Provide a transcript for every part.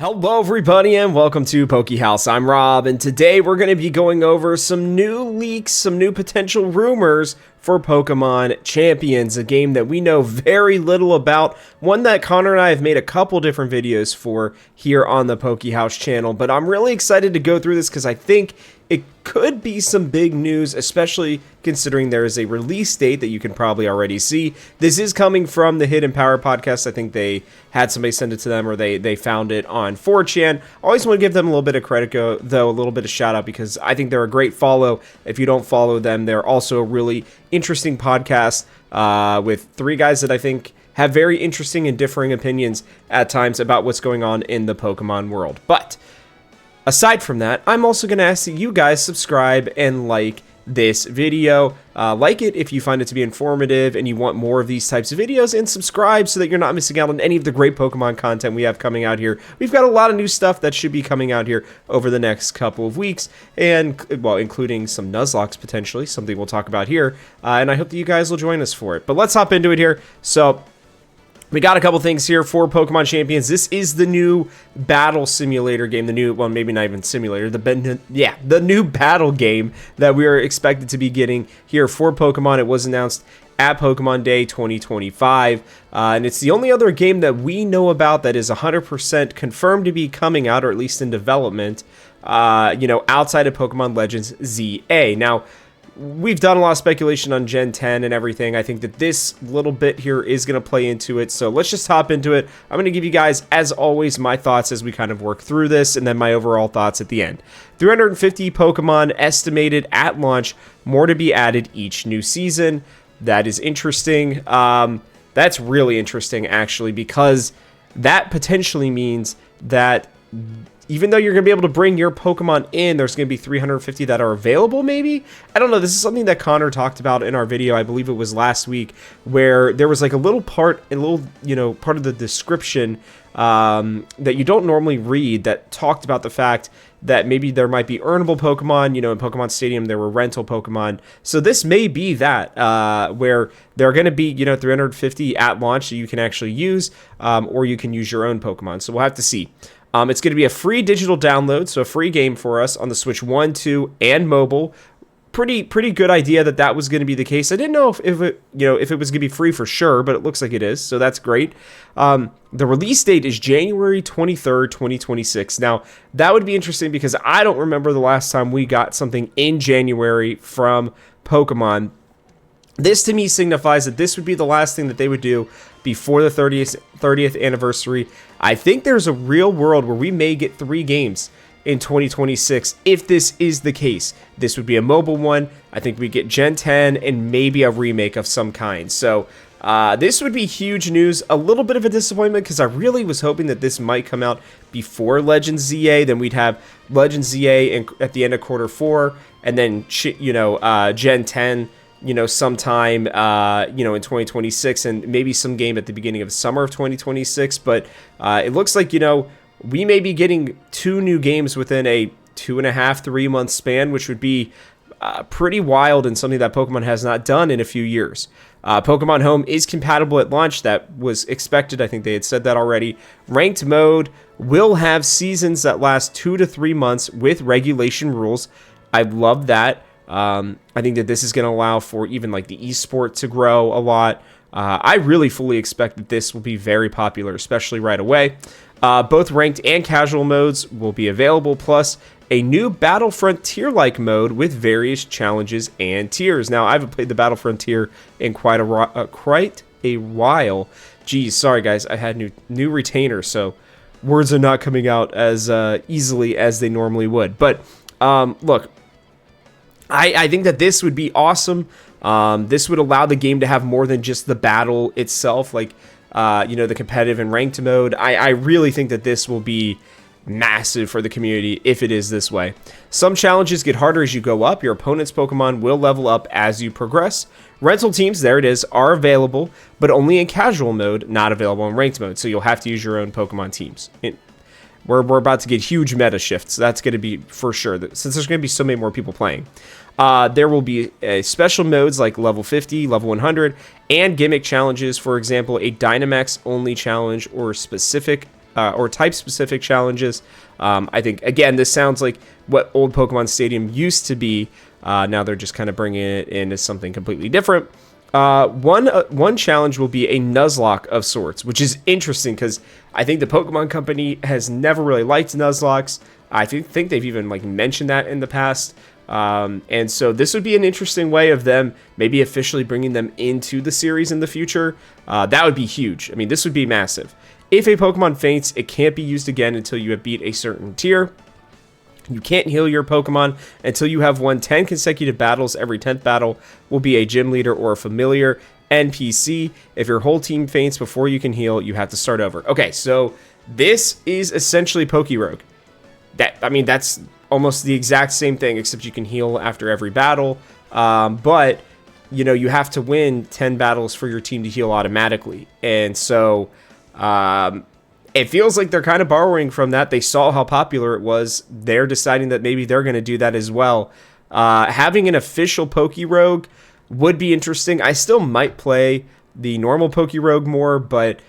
Hello everybody and welcome to Haus. I'm Rob, and today we're going to be going over some new leaks, some new potential rumors for Pokemon Champions, a game that we know very little about, one that Connor and I have made a couple different videos for here on the Haus channel, but I'm really excited to go through this because I think it could be some big news, especially considering there is a release date that you can probably already see. This is coming from the Hidden Power podcast. I think they had somebody send it to them, or they found it on 4chan. Always want to give them a little bit of credit, though, a little bit of shout out, because I think they're a great follow. If you don't follow them, they're also a really interesting podcast with three guys that I think have very interesting and differing opinions at times about what's going on in the Pokemon world. But aside from that, I'm also going to ask that you guys subscribe and like this video. Like it if you find it to be informative and you want more of these types of videos, and subscribe so that you're not missing out on any of the great Pokemon content we have coming out here. We've got a lot of new stuff that should be coming out here over the next couple of weeks, and well, including some Nuzlocks potentially, something we'll talk about here, and I hope that you guys will join us for it. But let's hop into it here. So we got a couple things here for Pokemon Champions. This is the new battle simulator game, the new, well, maybe not even simulator, the new battle game that we are expected to be getting here for Pokemon. It was announced at Pokemon Day 2025, and it's the only other game that we know about that is 100% confirmed to be coming out, or at least in development, outside of Pokemon Legends ZA. Now, we've done a lot of speculation on Gen 10 and everything. I think that this little bit here is going to play into it, so let's just hop into it. I'm going to give you guys, as always, my thoughts as we kind of work through this, and then my overall thoughts at the end. 350 Pokemon estimated at launch, more to be added each new season. That is interesting. That's really interesting, actually, because that potentially means that even though you're going to be able to bring your Pokemon in, there's going to be 350 that are available, maybe? I don't know. This is something that Connor talked about in our video. I believe it was last week, where there was like a little part, part of the description that you don't normally read, that talked about the fact that maybe there might be earnable Pokemon. In Pokemon Stadium, there were rental Pokemon. So this may be that, where there are going to be, 350 at launch that you can actually use, or you can use your own Pokemon. So we'll have to see. It's going to be a free digital download, so a free game for us on the Switch 1, 2, and mobile. Pretty good idea that was going to be the case. I didn't know if it was going to be free for sure, but it looks like it is, so that's great. The release date is January 23rd, 2026. Now, that would be interesting because I don't remember the last time we got something in January from Pokemon. This to me signifies that this would be the last thing that they would do before the 30th anniversary. I think there's a real world where we may get 3 games in 2026 if this is the case. This would be a mobile one. I think we get Gen 10 and maybe a remake of some kind. So this would be huge news. A little bit of a disappointment because I really was hoping that this might come out before Legends ZA. Then we'd have Legends ZA at the end of quarter 4, and then Gen 10 sometime, in 2026, and maybe some game at the beginning of the summer of 2026. But it looks like, we may be getting 2 new games within a 2.5-3 month span, which would be pretty wild and something that Pokemon has not done in a few years. Pokemon Home is compatible at launch. That was expected. I think they had said that already. Ranked mode will have seasons that last 2 to 3 months with regulation rules. I love that. I think that this is going to allow for even like the esport to grow a lot. I really fully expect that this will be very popular, especially right away. Both ranked and casual modes will be available, plus a new Battle Frontier like mode with various challenges and tiers. Now, I haven't played the Battle Frontier in quite a while. Geez, sorry guys, I had new retainers, so words are not coming out as easily as they normally would. But look, I think that this would be awesome. This would allow the game to have more than just the battle itself, like, the competitive and ranked mode. I really think that this will be massive for the community if it is this way. Some challenges get harder as you go up. Your opponent's Pokemon will level up as you progress. Rental teams, there it is, are available, but only in casual mode, not available in ranked mode. So you'll have to use your own Pokemon teams. We're about to get huge meta shifts. That's going to be for sure, since there's going to be so many more people playing. There will be special modes like level 50, level 100, and gimmick challenges. For example, a Dynamax only challenge or specific or type-specific challenges. I think, again, this sounds like what old Pokemon Stadium used to be. Now they're just kind of bringing it in as something completely different. One challenge will be a Nuzlocke of sorts, which is interesting because I think the Pokemon Company has never really liked Nuzlockes. I think they've even mentioned that in the past. And so this would be an interesting way of them maybe officially bringing them into the series in the future. That would be huge. I mean, this would be massive. If a Pokemon faints, it can't be used again until you have beat a certain tier. You can't heal your Pokemon until you have won 10 consecutive battles. Every 10th battle will be a gym leader or a familiar NPC. If your whole team faints before you can heal, you have to start over. Okay, so this is essentially Pokerogue. That's almost the exact same thing, except you can heal after every battle. But, you have to win 10 battles for your team to heal automatically. And so it feels like they're kind of borrowing from that. They saw how popular it was. They're deciding that maybe they're going to do that as well. Having an official Pokerogue would be interesting. I still might play the normal Pokerogue more, but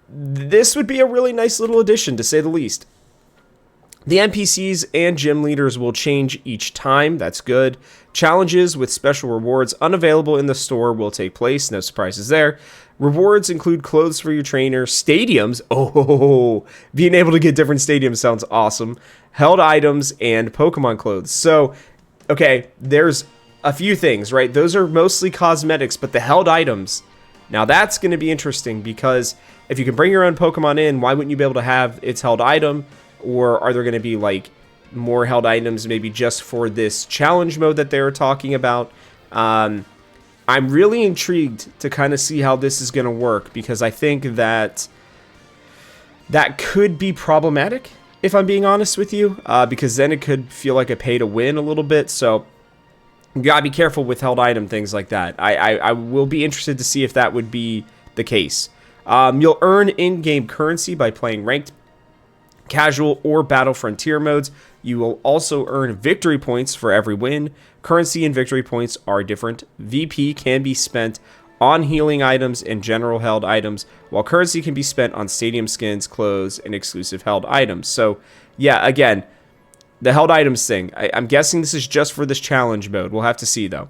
this would be a really nice little addition, to say the least. The NPCs and gym leaders will change each time. That's good. Challenges with special rewards unavailable in the store will take place. No surprises there. Rewards include clothes for your trainer, stadiums. Oh, being able to get different stadiums sounds awesome. Held items and Pokemon clothes. So, okay, there's a few things, right? Those are mostly cosmetics, but the held items, now that's going to be interesting because if you can bring your own Pokemon in, why wouldn't you be able to have its held item? Or are there going to be more held items maybe just for this challenge mode that they're talking about? I'm really intrigued to kind of see how this is going to work because I think that could be problematic, if I'm being honest with you, because then it could feel like a pay to win a little bit. So you gotta be careful with held item things like that. I will be interested to see if that would be the case. You'll earn in-game currency by playing ranked, casual, or battle frontier modes. You will also earn victory points for every win. Currency and victory points are different. VP can be spent on healing items and general held items, while currency can be spent on stadium skins, clothes, and exclusive held items. So, yeah, again, the held items thing. I'm guessing this is just for this challenge mode. We'll have to see, though.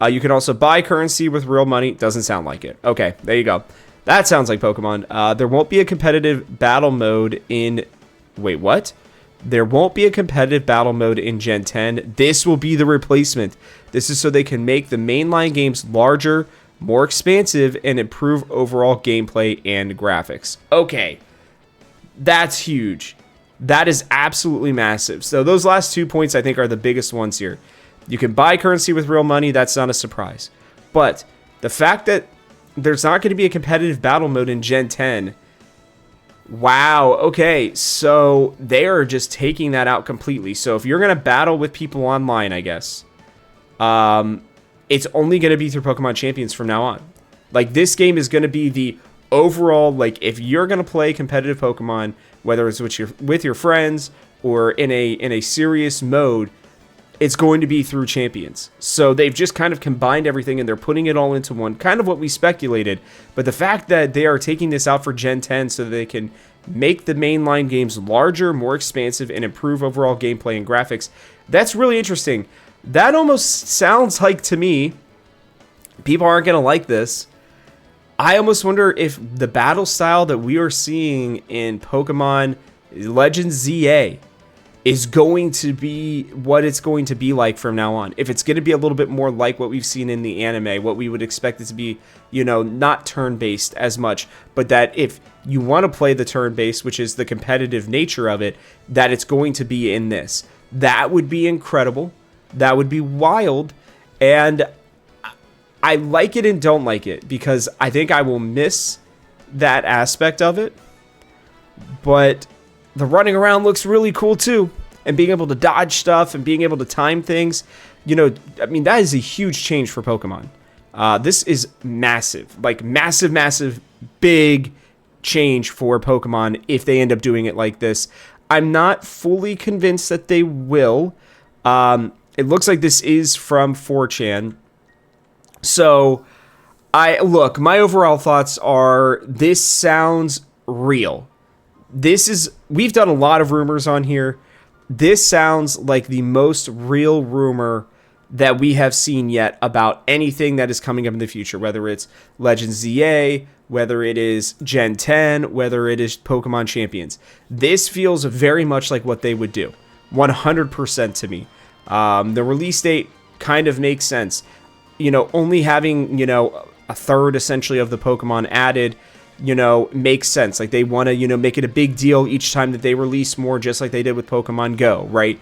You can also buy currency with real money. Doesn't sound like it. Okay, there you go. That sounds like Pokemon. There won't be a competitive battle mode in... Wait, what? There won't be a competitive battle mode in Gen 10. This will be the replacement. This is so they can make the mainline games larger, more expansive, and improve overall gameplay and graphics. Okay, that's huge. That is absolutely massive. So those last 2 points I think are the biggest ones here. You can buy currency with real money. That's not a surprise. But the fact that there's not going to be a competitive battle mode in Gen 10... Wow, okay, so they are just taking that out completely. So if you're going to battle with people online, I guess, it's only going to be through Pokemon Champions from now on. This game is going to be the overall, if you're going to play competitive Pokemon, whether it's with your friends or in a serious mode, it's going to be through Champions. So they've just kind of combined everything and they're putting it all into one, kind of what we speculated. But the fact that they are taking this out for Gen 10 so that they can make the mainline games larger, more expansive, and improve overall gameplay and graphics, that's really interesting. That almost sounds like, to me, people aren't going to like this. I almost wonder if the battle style that we are seeing in Pokemon Legends ZA is going to be what it's going to be like from now on. If it's going to be a little bit more like what we've seen in the anime, what we would expect it to be, not turn-based as much, but that if you want to play the turn-based, which is the competitive nature of it, that it's going to be in this. That would be incredible. That would be wild. And I like it and don't like it because I think I will miss that aspect of it. But the running around looks really cool too. And being able to dodge stuff and being able to time things. That is a huge change for Pokemon. This is massive. Massive, big change for Pokemon if they end up doing it like this. I'm not fully convinced that they will. It looks like this is from 4chan. So, my overall thoughts are this sounds real. we've done a lot of rumors on here. This sounds like the most real rumor that we have seen yet about anything that is coming up in the future, whether it's Legends ZA, whether it is Gen 10, whether it is Pokemon Champions. This feels very much like what they would do, 100% to me. The release date kind of makes sense. Only having, a third essentially of the Pokemon added, makes sense. Like they want to, make it a big deal each time that they release more, just like they did with Pokemon Go, right?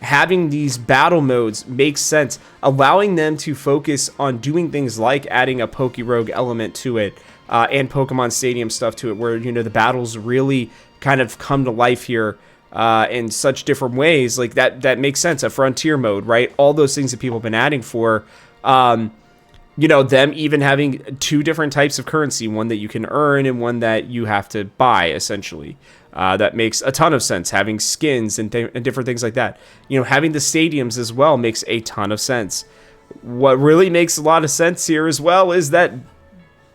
Having these battle modes makes sense, allowing them to focus on doing things like adding a Pokerogue element to it, and Pokemon Stadium stuff to it, where, the battles really kind of come to life here, in such different ways. Like that makes sense. A frontier mode, right? All those things that people have been adding for, them even having two different types of currency, one that you can earn and one that you have to buy, essentially. That makes a ton of sense. Having skins and different things like that. Having the stadiums as well makes a ton of sense. What really makes a lot of sense here as well is that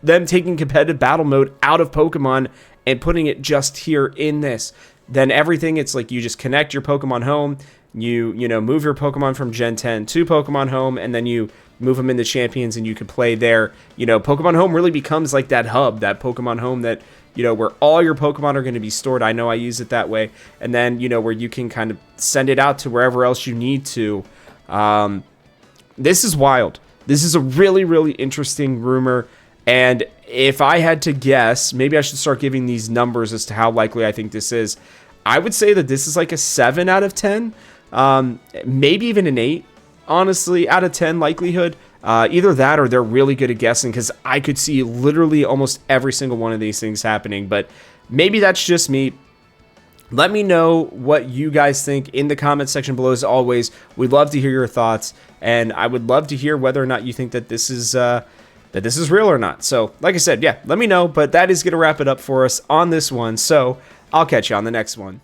them taking competitive battle mode out of Pokemon and putting it just here in this. Then everything, it's like you just connect your Pokemon home, you move your Pokemon from Gen 10 to Pokemon Home, and then you move them into Champions and you can play there. Pokemon Home really becomes like that hub, that Pokemon Home that, where all your Pokemon are going to be stored. I know I use it that way. And then, where you can kind of send it out to wherever else you need to. This is wild. This is a really, really interesting rumor. And if I had to guess, maybe I should start giving these numbers as to how likely I think this is. I would say that this is like a 7 out of 10. Maybe even an 8, honestly, out of 10 likelihood. Either that or they're really good at guessing, because I could see literally almost every single one of these things happening. But maybe that's just me. Let me know what you guys think in the comment section below. As always, we'd love to hear your thoughts, and I would love to hear whether or not you think that this is real or not. So, like I said, yeah, let me know. But that is going to wrap it up for us on this one. So, I'll catch you on the next one.